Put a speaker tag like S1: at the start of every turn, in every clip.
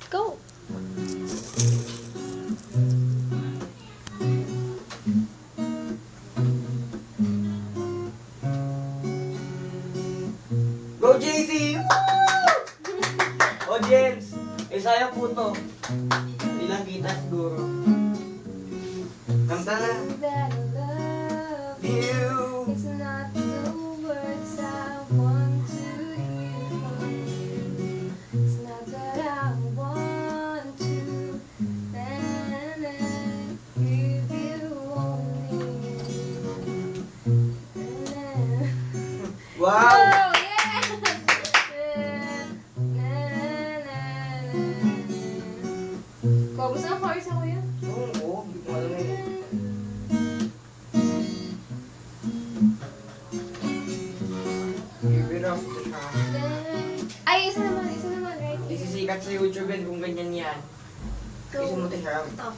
S1: Go!
S2: Go, JC! O, James. Sayang po to. Hindi lang kita siguro. Kanta na. You.
S1: It's not the words I want to hear from you. It's not that I want to give you only.
S2: Wow!
S1: Oh, yeah! Kung gusto ng chorus ako yun?
S2: Oo, hindi ko alam yun. Give it up to siya.
S1: Ay, isa naman, right?
S2: Isisikat sa YouTube yan kung ganyan yan. Isa mo to siya.
S1: Ito.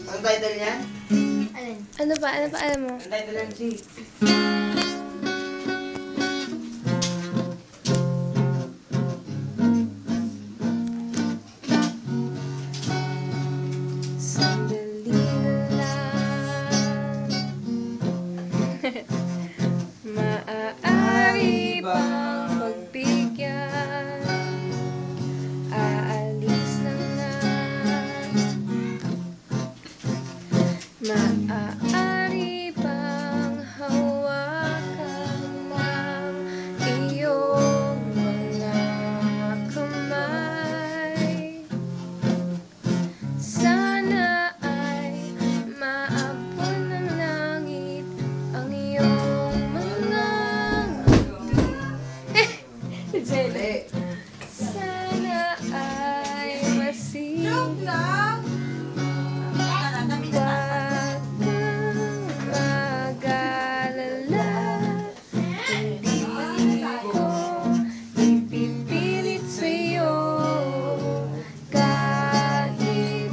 S2: Ang title niya?
S1: Alin? Ano ba? Alam mo?
S2: Ang title niya si...
S1: Sandali na lang. Maaari bang magbigyan? Aalis na nga. Maaari bang hawakan ng iyong mga kamay? Sana ay maabot ng langit ang iyong mga ngiti. Sana ay masipag. Huwag kang mag-alala. Hindi ko ipipilit sa'yo kahit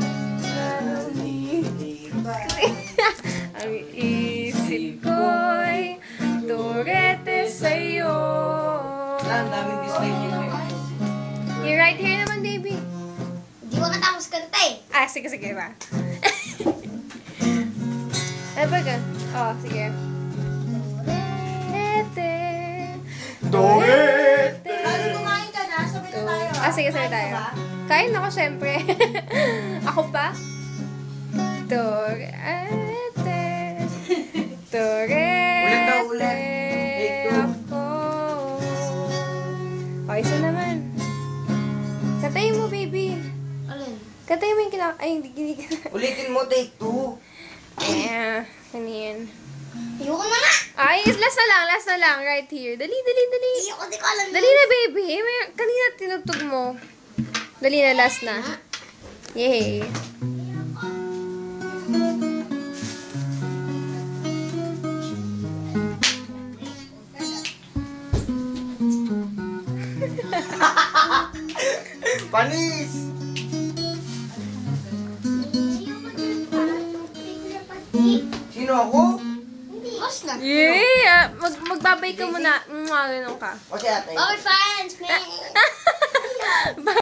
S1: ang isip ko'y turete sa'yo.
S2: Ang daming dislike yun eh.
S1: You're right here naman, baby.
S3: Di ba katapos kanta eh?
S1: Ah, sige ba? Ano ba ka? Oh, sige. Turete.
S3: Tapos kumain ka na, sabay na tayo.
S1: Ah, sige tayo. Kain ako, syempre. Ako pa? Turete.
S2: Ulit na ulit.
S1: Turete ako. O, isa naman. Kantayin mo, baby.
S3: Alin?
S1: Kantayin mo yung Ay, hindi.
S2: Ulitin mo, take 2.
S1: Ano yan?
S3: Ayoko na nga!
S1: Ay, last na lang. Right here. Dali.
S3: Ayoko, di ko alam
S1: Dali na, baby. Kanina tinutog mo. Dali na, last na. Yay.
S2: Panis! Sino ako?
S3: Boss na.
S1: Yeah! Magbabay ka muna. Ganun ka.
S2: O si ate?
S3: Our fans, man!